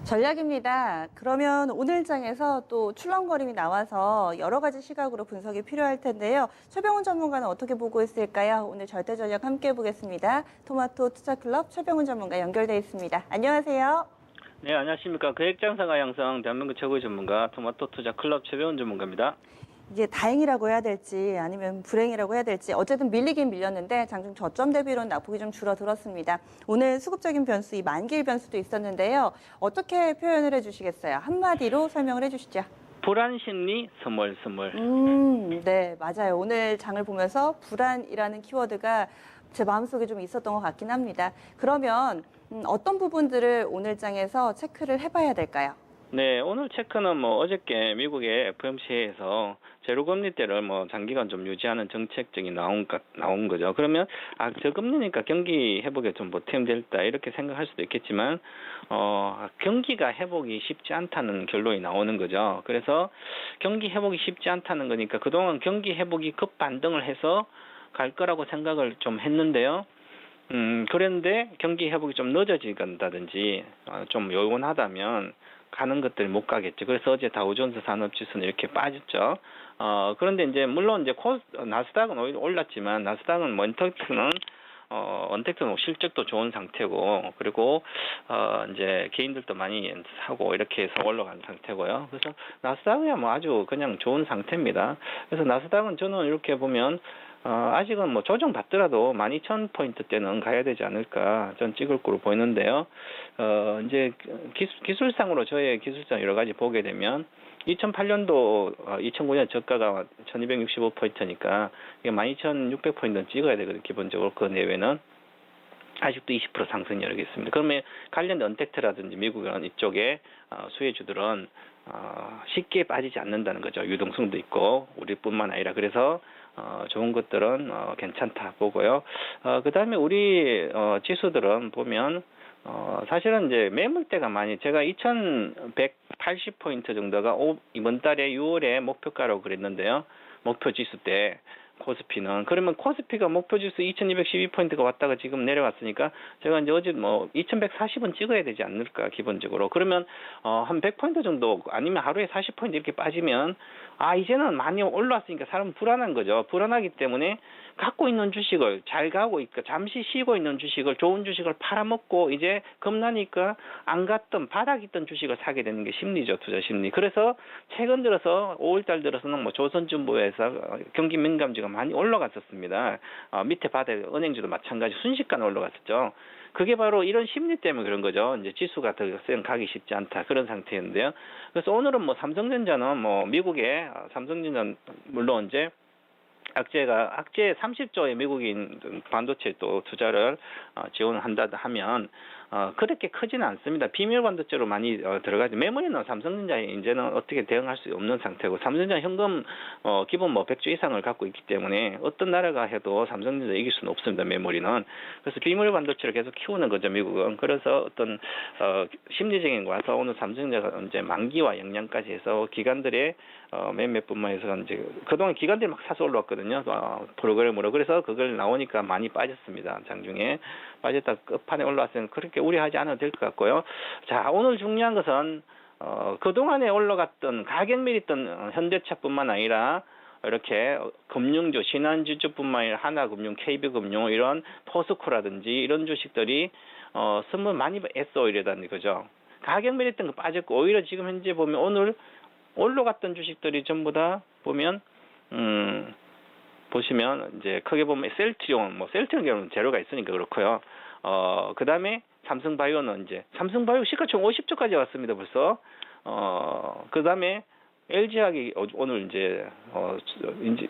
전략입니다. 그러면 오늘 장에서 또 출렁거림이 나와서 여러 가지 시각으로 분석이 필요할 텐데요. 최병훈 전문가는 어떻게 보고 있을까요? 오늘 절대 전략 함께 해보겠습니다. 토마토 투자클럽 최병훈 전문가 연결돼 있습니다. 안녕하세요. 네, 안녕하십니까. 계획장사가 양성 대한민국 최고의 전문가 토마토 투자 클럽 최배운 전문가입니다. 이게 다행이라고 해야 될지 아니면 불행이라고 해야 될지 어쨌든 밀리긴 밀렸는데 장중 저점 대비로는 낙폭이 좀 줄어들었습니다. 오늘 수급적인 변수, 이 만기일 변수도 있었는데요. 어떻게 표현을 해주시겠어요? 한마디로 설명을 해주시죠. 불안 심리 스멀스멀. 네, 맞아요. 오늘 장을 보면서 불안이라는 키워드가 제 마음속에 좀 있었던 것 같긴 합니다. 그러면 어떤 부분들을 오늘 장에서 체크를 해봐야 될까요? 네, 오늘 체크는 어저께 미국의 FOMC에서 제로금리대를 장기간 좀 유지하는 정책적이 나온 거죠. 그러면 저금리니까 경기 회복에 좀 보탬 될다 이렇게 생각할 수도 있겠지만 경기가 회복이 쉽지 않다는 결론이 나오는 거죠. 그래서 경기 회복이 쉽지 않다는 거니까 그동안 경기 회복이 급반등을 해서 갈 거라고 생각을 좀 했는데요. 그런데 경기 회복이 좀 늦어진다든지 좀 요원하다면 가는 것들이 못 가겠죠. 그래서 어제 다우존스 산업지수는 이렇게 빠졌죠. 그런데 이제 물론 이제 나스닥은 올랐지만 나스닥은 언택트는 실적도 좋은 상태고 그리고 이제 개인들도 많이 사고 이렇게 해서 올라간 상태고요. 그래서 나스닥이야 아주 그냥 좋은 상태입니다. 그래서 나스닥은 저는 이렇게 보면 아직은 조정 받더라도 12,000포인트대는 가야 되지 않을까 전 찍을 거로 보이는데요. 이제 기술상으로 저의 기술상 여러 가지 보게 되면 2008년도 2009년 저가가 1265포인트니까 12,600포인트는 찍어야 되거든요. 기본적으로 그 내외는 아직도 20% 상승 여력이 있습니다. 그러면 관련된 언택트라든지 미국이나 이쪽에 수혜주들은 쉽게 빠지지 않는다는 거죠. 유동성도 있고 우리뿐만 아니라 그래서 좋은 것들은 괜찮다 보고요. 그다음에 우리 지수들은 보면 사실은 이제 매물대가 많이 제가 2,180포인트 정도가 이번 달에 6월에 목표가라고 그랬는데요. 목표 지수 때 코스피는 그러면 코스피가 목표 지수 2,212포인트가 왔다가 지금 내려왔으니까 제가 이제 어제 2,140은 찍어야 되지 않을까 기본적으로. 그러면 한 100포인트 정도 아니면 하루에 40포인트 이렇게 빠지면 이제는 많이 올라왔으니까 사람은 불안한 거죠. 불안하기 때문에 갖고 있는 주식을 잘 가고 있고 잠시 쉬고 있는 주식을 좋은 주식을 팔아먹고 이제 겁나니까 안 갔던 바닥 있던 주식을 사게 되는 게 심리죠. 투자 심리. 그래서 최근 들어서 5월달 들어서는 조선중부에서 경기 민감주가 많이 올라갔었습니다. 밑에 바닥 은행주도 마찬가지 순식간에 올라갔었죠. 그게 바로 이런 심리 때문에 그런 거죠. 이제 지수가 더 가기 쉽지 않다 그런 상태인데요. 그래서 오늘은 삼성전자는 미국의 삼성전자 물론 이제 악재 30조의 미국인 반도체 또 투자를 지원한다 하면 그렇게 크지는 않습니다. 비밀 반도체로 많이 들어가죠. 메모리는 삼성전자에 이제는 어떻게 대응할 수 없는 상태고 삼성전자 현금 기본 100조 이상을 갖고 있기 때문에 어떤 나라가 해도 삼성전자 이길 수는 없습니다. 메모리는. 그래서 비밀 반도체를 계속 키우는 거죠. 미국은. 그래서 어떤 심리적인 거 와서 오늘 삼성전자가 이제 만기와 영양까지 해서 기관들의 몇몇뿐만 해서 이제 그동안 기관들이 막 사서 올라왔거든요. 프로그램으로. 그래서 그걸 나오니까 많이 빠졌습니다. 장중에 빠졌다 끝판에 올라왔으면 그렇게 우려하지 않아도 될 것 같고요. 자, 오늘 중요한 것은 그동안에 올라갔던 가격 밀었던 현대차뿐만 아니라 이렇게 금융주, 신한지주뿐만 아니라 하나금융, KB금융 이런 포스코라든지 이런 주식들이 선물 많이 S-오일이라는 거죠. 가격 밀었던 거 빠졌고 오히려 지금 현재 보면 오늘 올라갔던 주식들이 전부 다 보면 보시면 이제 크게 보면 셀트리온 셀트리온은 재료가 있으니까 그렇고요. 그다음에 삼성바이오는 이제 삼성바이오 시가총 50조까지 왔습니다. 벌써. 그다음에 LG화학이 오늘 이제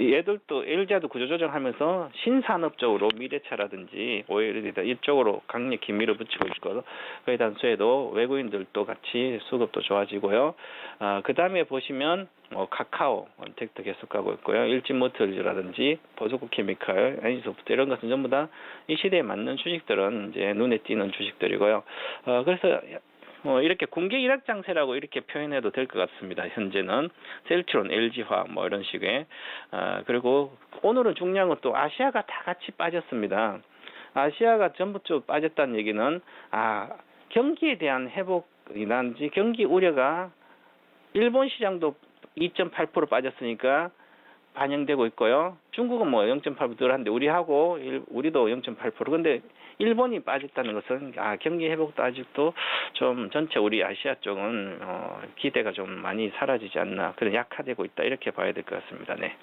얘들도 LG화도 구조조정하면서 신산업 쪽으로 미래차라든지 OLED 이쪽으로 강력히 밀어붙이고 있고 그에 단수에도 외국인들도 같이 수급도 좋아지고요. 그다음에 보시면 카카오 원택도 계속 가고 있고요. 일진모터즈라든지 보스코 케미칼, 애니소프트 이런 것은 전부 다 이 시대에 맞는 주식들은 이제 눈에 띄는 주식들이고요. 그래서 이렇게 공개 일확장세라고 이렇게 표현해도 될 것 같습니다. 현재는 셀트론, LG화 이런 식의 그리고 오늘은 중요한 것도 아시아가 다 같이 빠졌습니다. 아시아가 전부 쭉 빠졌다는 얘기는 경기에 대한 회복 이란지 경기 우려가 일본 시장도 2.8% 빠졌으니까 반영되고 있고요. 중국은 뭐 0.8% 덜한데 우리도 0.8%. 근데 일본이 빠졌다는 것은 경기 회복도 아직도 좀 전체 우리 아시아 쪽은 기대가 좀 많이 사라지지 않나, 그런 약화되고 있다, 이렇게 봐야 될 것 같습니다. 네.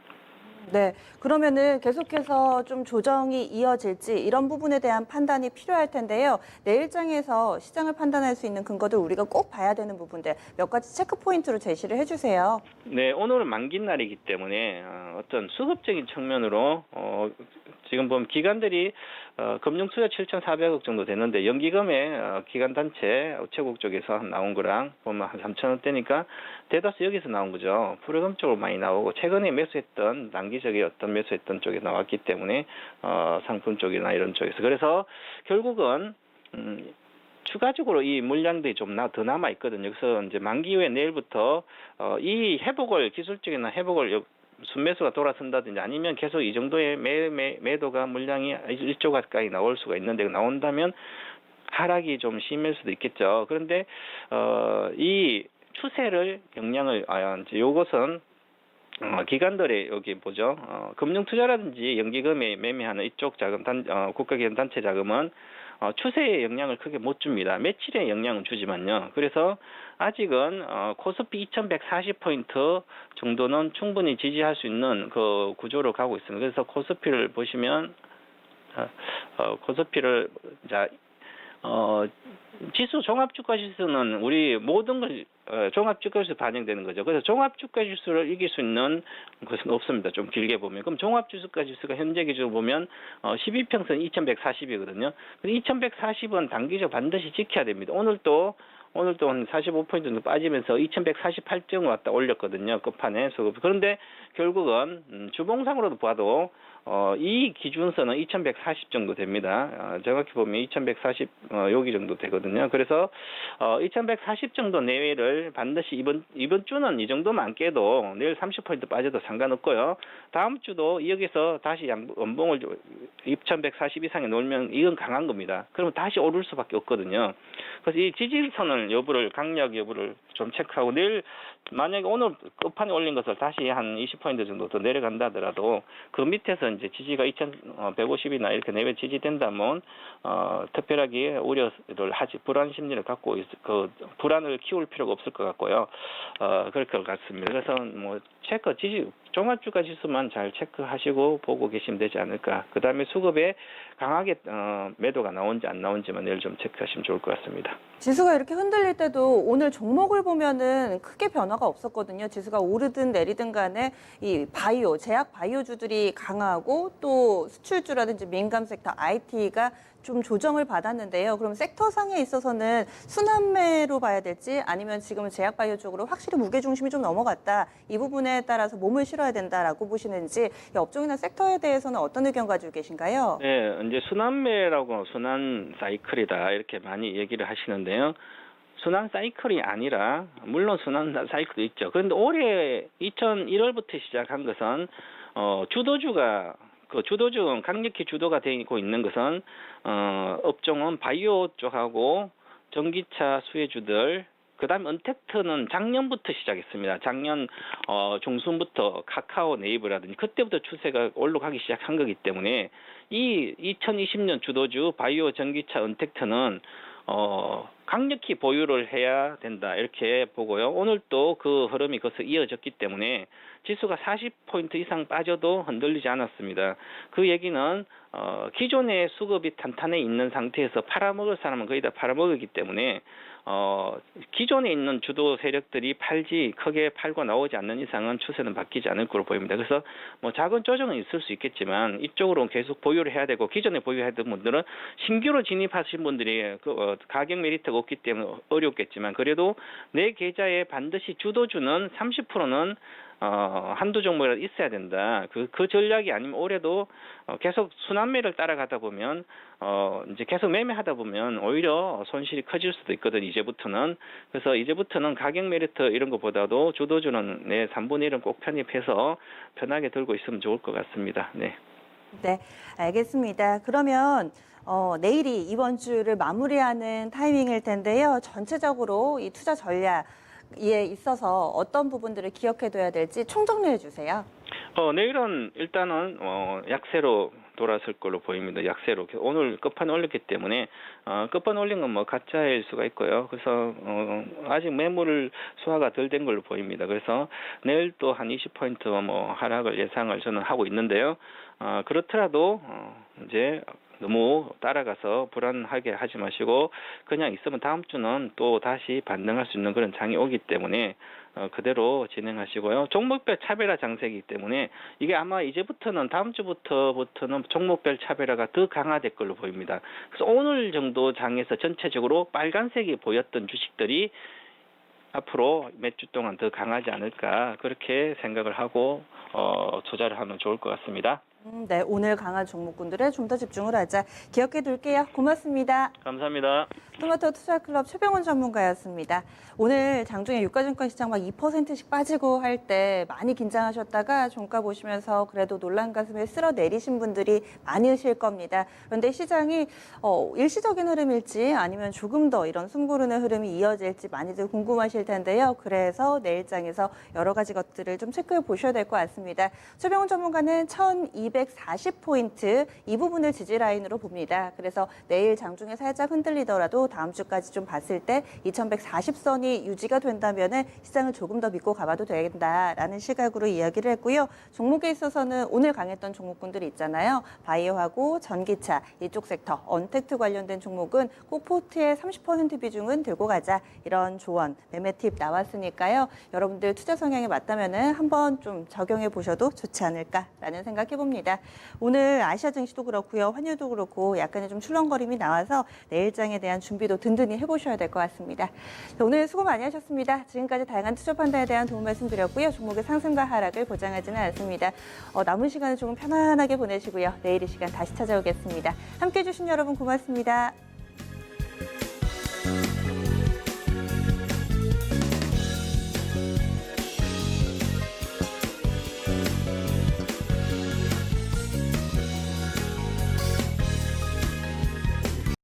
네, 그러면은 계속해서 좀 조정이 이어질지 이런 부분에 대한 판단이 필요할 텐데요. 내일장에서 시장을 판단할 수 있는 근거들 우리가 꼭 봐야 되는 부분들 몇 가지 체크 포인트로 제시를 해주세요. 네, 오늘은 만기 날이기 때문에 어떤 수급적인 측면으로 지금 보면 기관들이 금융투자 7,400억 정도 되는데 연기금에 기관단체 우체국 쪽에서 나온 거랑 보면 한 3,000원대니까 대다수 여기서 나온 거죠. 프로그램 쪽으로 많이 나오고 최근에 매수했던 단기적인 어떤 매수했던 쪽에 나왔기 때문에 상품 쪽이나 이런 쪽에서, 그래서 결국은 추가적으로 이 물량들이 좀 더 남아 있거든요. 그래서 이제 만기 후에 내일부터 이 회복을, 기술적인 회복을 순매수가 돌아선다든지 아니면 계속 이 정도의 매도가 물량이 1조 가까이 나올 수가 있는데, 나온다면 하락이 좀 심할 수도 있겠죠. 그런데 이 추세를 영향을 이제 요것은 기관들의 여기 보죠. 금융투자라든지 연기금에 매매하는 이쪽 자금 국가기관 단체 자금은 추세에 영향을 크게 못 줍니다. 며칠에 영향은 주지만요. 그래서 아직은 코스피 2140포인트 정도는 충분히 지지할 수 있는 그 구조로 가고 있습니다. 그래서 코스피를 보시면 코스피를 지수, 종합주가지수는 우리 모든 걸 종합주가지수 반영되는 거죠. 그래서 종합주가지수를 이길 수 있는 것은 없습니다. 좀 길게 보면. 그럼 종합주가지수가 현재 기준으로 보면 12평선 2140이거든요. 2140은 단기적 반드시 지켜야 됩니다. 오늘도 한 45포인트 정도 빠지면서 2148점 왔다 올렸거든요. 끝판에. 그런데 결국은 주봉상으로도 봐도 이 기준선은 2140 정도 됩니다. 정확히 보면 2140 여기 정도 되거든요. 그래서 2140 정도 내외를 반드시 이번 주는 이 정도만 안 깨도 내일 30포인트 빠져도 상관없고요. 다음 주도 여기서 다시 연봉을 2140 이상에 놀면 이건 강한 겁니다. 그러면 다시 오를 수밖에 없거든요. 그래서 이 지지선을 강약 여부를 좀 체크하고, 내일 만약에 오늘 끝판에 올린 것을 다시 한 20포인트 정도 더 내려간다 하더라도 그 밑에서 이제 지지가 2150이나 이렇게 내외 지지된다면 특별하게 우려를 하지, 불안 심리를 갖고 그 불안을 키울 필요가 없을 것 같고요. 그럴 것 같습니다. 그래서 뭐 종합주가 지수만 잘 체크하시고 보고 계시면 되지 않을까. 그 다음에 수급에 강하게 매도가 나온지 안 나온지만 내일 좀 체크하시면 좋을 것 같습니다. 지수가 이렇게 흔들릴 때도 오늘 종목을 보면은 크게 변화가 없었거든요. 지수가 오르든 내리든 간에 이 제약 바이오주들이 강하고 또 수출주라든지 민감 섹터 IT가 좀 조정을 받았는데요. 그럼 섹터상에 있어서는 순환매로 봐야 될지 아니면 지금은 제약 바이오 쪽으로 확실히 무게중심이 좀 넘어갔다, 이 부분에 따라서 몸을 실어야 된다라고 보시는지, 이 업종이나 섹터에 대해서는 어떤 의견 가지고 계신가요? 네, 이제 순환매라고 순환 사이클이다 이렇게 많이 얘기를 하시는데요. 순환 사이클이 아니라, 물론 순환 사이클도 있죠. 그런데 올해 2001월부터 시작한 것은 주도주가 주도주 강력히 주도가 되고 있는 것은 업종은 바이오 쪽하고 전기차 수혜주들, 그다음에 언택트는 작년부터 시작했습니다. 작년 중순부터 카카오 네이버라든지 그때부터 추세가 올라가기 시작한 거기 때문에 이 2020년 주도주 바이오 전기차 언택트는 강력히 보유를 해야 된다 이렇게 보고요. 오늘 또 그 흐름이 거기서 이어졌기 때문에 지수가 40포인트 이상 빠져도 흔들리지 않았습니다. 그 얘기는 기존의 수급이 탄탄해 있는 상태에서 팔아먹을 사람은 거의 다 팔아먹었기 때문에 기존에 있는 주도 세력들이 크게 팔고 나오지 않는 이상은 추세는 바뀌지 않을 거로 보입니다. 그래서 뭐 작은 조정은 있을 수 있겠지만 이쪽으로 계속 보유를 해야 되고, 기존에 보유했던 분들은 신규로 진입하신 분들이 가격 메리트가 없기 때문에 어렵겠지만, 그래도 내 계좌에 반드시 주도주는 30%는 한두 종목이라도 있어야 된다. 그 전략이 아니면 올해도 계속 순환매를 따라가다 보면 이제 계속 매매하다 보면 오히려 손실이 커질 수도 있거든, 이제부터는. 그래서 이제부터는 가격 메리트 이런 것보다도 주도주는 내 3분의 1은 꼭 편입해서 편하게 들고 있으면 좋을 것 같습니다. 네. 네, 알겠습니다. 그러면 내일이 이번 주를 마무리하는 타이밍일 텐데요. 전체적으로 이 투자 전략에 있어서 어떤 부분들을 기억해둬야 될지 총정리해 주세요. 내일은 일단은 약세로 돌아설 걸로 보입니다. 약세로. 오늘 끝판 올렸기 때문에 끝판 올린 건 뭐 가짜일 수가 있고요. 그래서 아직 매물 소화가 덜 된 걸로 보입니다. 그래서 내일 또 한 20포인트 뭐 하락을 예상을 저는 하고 있는데요. 그렇더라도 이제 너무 따라가서 불안하게 하지 마시고 그냥 있으면 다음 주는 또 다시 반등할 수 있는 그런 장이 오기 때문에 그대로 진행하시고요. 종목별 차별화 장세이기 때문에 이게 아마 이제부터는 다음 주부터는 종목별 차별화가 더 강화될 걸로 보입니다. 그래서 오늘 정도 장에서 전체적으로 빨간색이 보였던 주식들이 앞으로 몇 주 동안 더 강하지 않을까 그렇게 생각을 하고 투자를 하면 좋을 것 같습니다. 네, 오늘 강한 종목군들에 좀 더 집중을 하자. 기억해 둘게요. 고맙습니다. 감사합니다. 토마토 투자클럽 최병훈 전문가였습니다. 오늘 장중에 유가증권 시장 막 2%씩 빠지고 할 때 많이 긴장하셨다가 종가 보시면서 그래도 놀란 가슴에 쓸어 내리신 분들이 많으실 겁니다. 그런데 시장이 일시적인 흐름일지 아니면 조금 더 이런 숨고르는 흐름이 이어질지 많이들 궁금하실 텐데요. 그래서 내일장에서 여러 가지 것들을 좀 체크해 보셔야 될 것 같습니다. 최병훈 전문가는 1240포인트 이 부분을 지지라인으로 봅니다. 그래서 내일 장중에 살짝 흔들리더라도 다음 주까지 좀 봤을 때 2140선이 유지가 된다면 시장을 조금 더 믿고 가봐도 된다라는 시각으로 이야기를 했고요. 종목에 있어서는 오늘 강했던 종목군들이 있잖아요. 바이오하고 전기차 이쪽 섹터, 언택트 관련된 종목은 꼭 포트의 30% 비중은 들고 가자. 이런 조언, 매매 팁 나왔으니까요. 여러분들 투자 성향에 맞다면 한번 좀 적용해 보셔도 좋지 않을까라는 생각해 봅니다. 오늘 아시아 증시도 그렇고요. 환율도 그렇고 약간의 좀 출렁거림이 나와서 내일장에 대한 준비도 든든히 해보셔야 될 것 같습니다. 오늘 수고 많이 하셨습니다. 지금까지 다양한 투자 판단에 대한 도움 말씀드렸고요. 종목의 상승과 하락을 보장하지는 않습니다. 남은 시간을 조금 편안하게 보내시고요. 내일 이 시간 다시 찾아오겠습니다. 함께해 주신 여러분 고맙습니다.